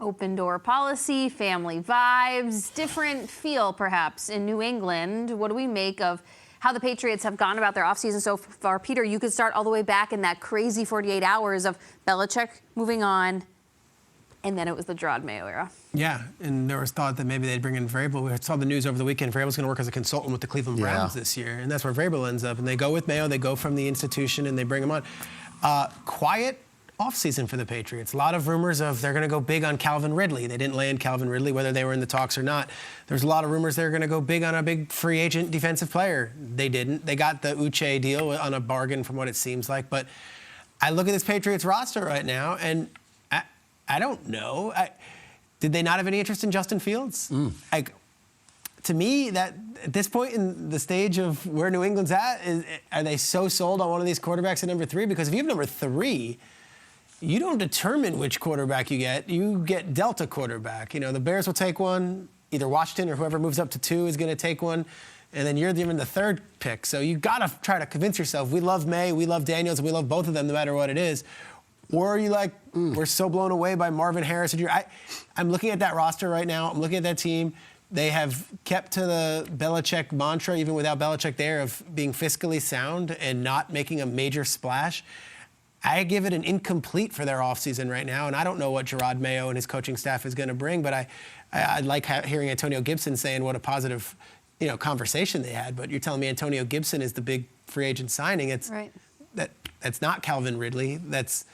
Open door policy, family vibes, different feel perhaps in New England. What do we make of how the Patriots have gone about their offseason so far? Peter, you could start all the way back in that crazy 48 hours of Belichick moving on, and then it was the Gerard Mayo era. Yeah, and there was thought that maybe they'd bring in Vrabel. We saw the news over the weekend. Vrabel's going to work as a consultant with the Cleveland Browns this year, and that's where Vrabel ends up. And they go with Mayo, they go from the institution, and they bring him on. Quiet offseason for the Patriots. A lot of rumors of they're going to go big on Calvin Ridley. They didn't land Calvin Ridley, whether they were in the talks or not. There's a lot of rumors they're going to go big on a big free agent defensive player. They didn't. They got the Uche deal on a bargain from what it seems like. But I look at this Patriots roster right now, and I don't know. Did they not have any interest in Justin Fields? To me, that at this point in the stage of where New England's at, are they so sold on one of these quarterbacks at number 3? Because if you have number 3, you don't determine which quarterback you get. You get Delta quarterback. You know, the Bears will take one. Either Washington or whoever moves up to 2 is going to take one. And then you're even the 3rd pick. So you got to try to convince yourself, we love May, we love Daniels, and we love both of them no matter what it is. Or are you like, we're so blown away by Marvin Harris? I'm looking at that roster right now. I'm looking at that team. They have kept to the Belichick mantra, even without Belichick there, of being fiscally sound and not making a major splash. I give it an incomplete for their offseason right now, and I don't know what Gerard Mayo and his coaching staff is going to bring, but I like hearing Antonio Gibson saying what a positive conversation they had. But you're telling me Antonio Gibson is the big free agent signing. That's not Calvin Ridley. That's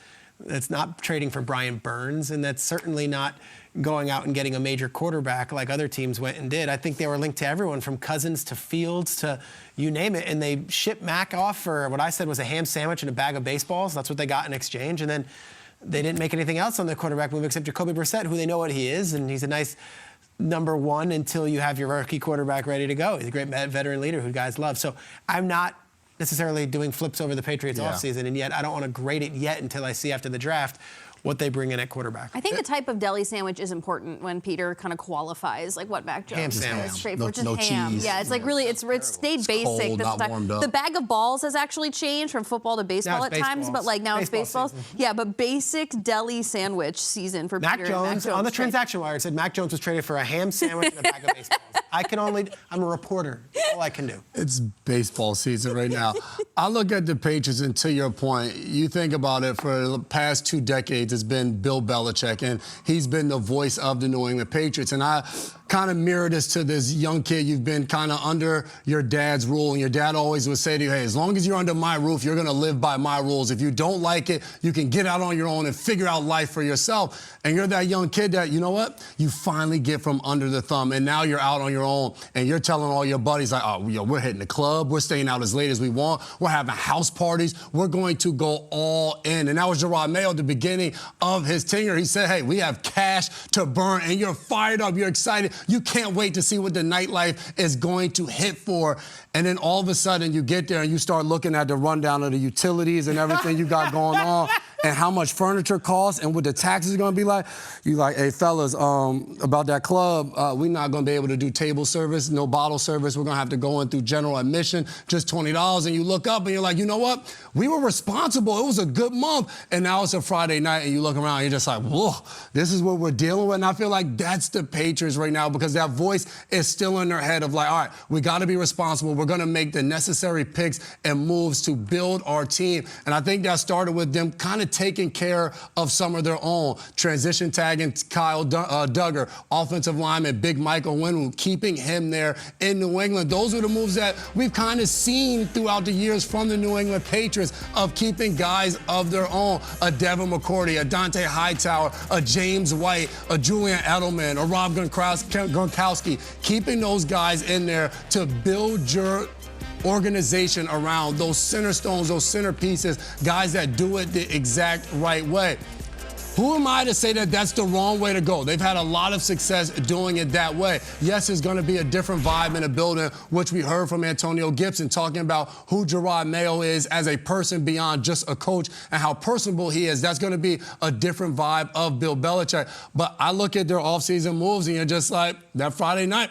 not trading for Brian Burns, and that's certainly not going out and getting a major quarterback like other teams went and did. I think they were linked to everyone from Cousins to Fields to you name it, and they shipped Mac off for what I said was a ham sandwich and a bag of baseballs. That's what they got in exchange, and then they didn't make anything else on the quarterback move except Jacoby Brissett, who they know what he is, and he's a nice number 1 until you have your rookie quarterback ready to go. He's a great veteran leader who guys love. So I'm not necessarily doing flips over the Patriots offseason, and yet I don't want to grade it yet until I see after the draft what they bring in at quarterback. I think the type of deli sandwich is important when Peter kind of qualifies, like what Mac Jones ham sandwich. Straight no ham. Cheese. Yeah, it's like really, it's stayed basic. Cold, not warmed up. The bag of balls has actually changed from football to baseball at times, but like now it's baseballs. Yeah, but basic deli sandwich season for Mac Peter. Jones, on the transaction wire, it said Mac Jones was traded for a ham sandwich and a bag of baseballs. I'm a reporter. All I can do. It's baseball season right now. I look at the Patriots, and to your point, you think about it, for the past 2 decades, it's been Bill Belichick, and he's been the voice of the New England Patriots. And I kind of mirror this to this young kid. You've been kind of under your dad's rule, and your dad always would say to you, hey, as long as you're under my roof, you're going to live by my rules. If you don't like it, you can get out on your own and figure out life for yourself. And you're that young kid that, you know what, you finally get from under the thumb, and now you're out on your own, and you're telling all your buddies, like, oh, we're hitting the club, we're staying out as late as we want, we're having house parties, we're going to go all in. And that was Gerard Mayo at the beginning of his tenure. He said, hey, we have cash to burn, and you're fired up, you're excited, you can't wait to see what the nightlife is going to hit for. And then all of a sudden you get there and you start looking at the rundown of the utilities and everything you got going on and how much furniture costs and what the taxes are going to be like. You like, hey, fellas, about that club, we're not going to be able to do table service, no bottle service. We're going to have to go in through general admission, just $20. And you look up and you're like, you know what? We were responsible. It was a good month. And now it's a Friday night and you look around and you're just like, whoa, this is what we're dealing with. And I feel like that's the Patriots right now, because that voice is still in their head of like, all right, we got to be responsible. We're going to make the necessary picks and moves to build our team. And I think that started with them kind of taking care of some of their own. Transition tagging Kyle Duggar, offensive lineman Big Michael Winwood, keeping him there in New England. Those are the moves that we've kind of seen throughout the years from the New England Patriots, of keeping guys of their own. A Devin McCourty, a Dante Hightower, a James White, a Julian Edelman, a Rob Gronkowski, keeping those guys in there to build your organization around those center stones, those centerpieces, guys that do it the exact right way. Who am I to say that that's the wrong way to go? They've had a lot of success doing it that way. Yes, there's going to be a different vibe in a building, which we heard from Antonio Gibson talking about who Gerard Mayo is as a person beyond just a coach and how personable he is. That's going to be a different vibe of Bill Belichick. But I look at their offseason moves and you're just like, that Friday night,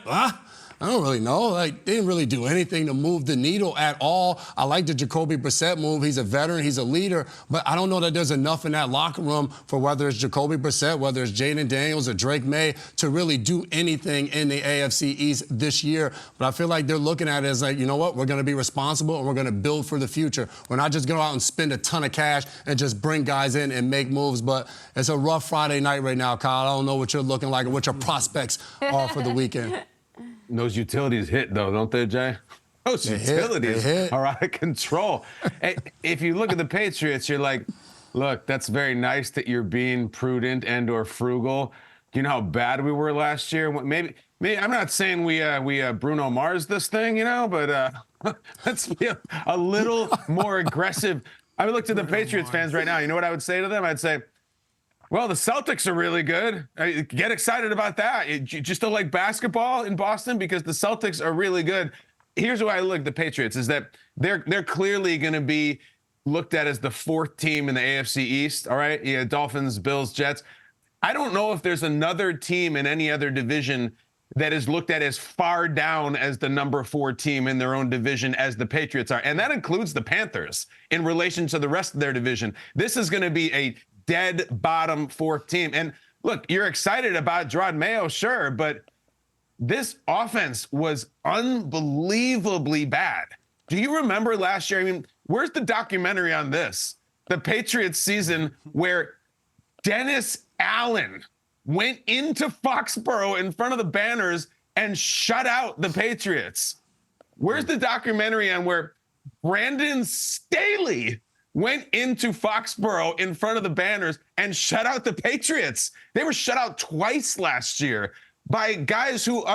I don't really know. Like, they didn't really do anything to move the needle at all. I like the Jacoby Brissett move. He's a veteran. He's a leader. But I don't know that there's enough in that locker room for whether it's Jacoby Brissett, whether it's Jaden Daniels or Drake May to really do anything in the AFC East this year. But I feel like they're looking at it as like, you know what? We're going to be responsible and we're going to build for the future. We're not just going to go out and spend a ton of cash and just bring guys in and make moves. But it's a rough Friday night right now, Kyle. I don't know what you're looking like or what your prospects are for the weekend. Those utilities hit, though, don't they, Jay? Those utilities are out of control. If you look at the Patriots, you're like, look, that's very nice that you're being prudent and or frugal. Do you know how bad we were last year? Maybe I'm not saying we Bruno Mars this thing, you know, but let's be a little more aggressive. I would look to the Patriots fans right now. You know what I would say to them? I'd say, well, the Celtics are really good. Get excited about that. You just don't like basketball in Boston because the Celtics are really good. Here's why I look at the Patriots is that they're clearly going to be looked at as the fourth team in the AFC East. All right, yeah, Dolphins, Bills, Jets. I don't know if there's another team in any other division that is looked at as far down as the number 4 team in their own division as the Patriots are. And that includes the Panthers in relation to the rest of their division. This is going to be a dead bottom 4th team. And look, you're excited about Gerard Mayo, sure, but this offense was unbelievably bad. Do you remember last year? I mean, where's the documentary on this? The Patriots season where Dennis Allen went into Foxborough in front of the banners and shut out the Patriots. Where's the documentary on where Brandon Staley went into Foxborough in front of the banners and shut out the Patriots? They were shut out twice last year by guys who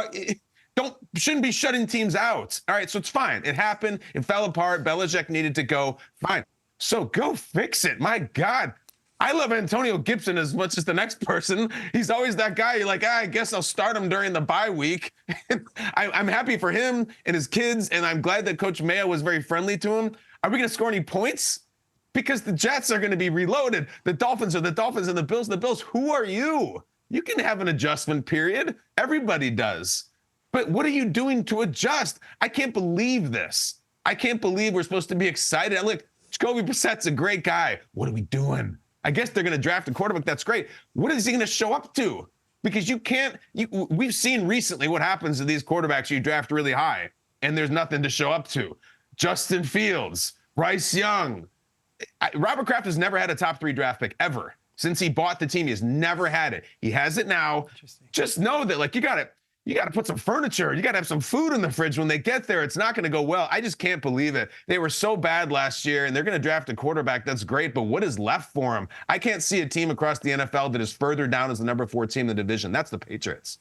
shouldn't be shutting teams out. All right, so it's fine. It happened. It fell apart. Belichick needed to go. Fine. So go fix it. My God. I love Antonio Gibson as much as the next person. He's always that guy. You're like, I guess I'll start him during the bye week. I'm happy for him and his kids, and I'm glad that Coach Mayo was very friendly to him. Are we going to score any points? Because the Jets are going to be reloaded. The Dolphins are the Dolphins, and the Bills are the Bills. Who are you? You can have an adjustment period. Everybody does. But what are you doing to adjust? I can't believe this. I can't believe we're supposed to be excited. Look, Jacoby Brissett's a great guy. What are we doing? I guess they're going to draft a quarterback. That's great. What is he going to show up to? Because we've seen recently what happens to these quarterbacks you draft really high, and there's nothing to show up to. Justin Fields, Bryce Young. Robert Kraft has never had a top 3 draft pick ever. Since he bought the team, he has never had it. He has it now. Just know that, like, you got to put some furniture. You got to have some food in the fridge when they get there. It's not going to go well. I just can't believe it. They were so bad last year, and they're going to draft a quarterback. That's great, but what is left for them? I can't see a team across the NFL that is further down as the number 4 team in the division. That's the Patriots.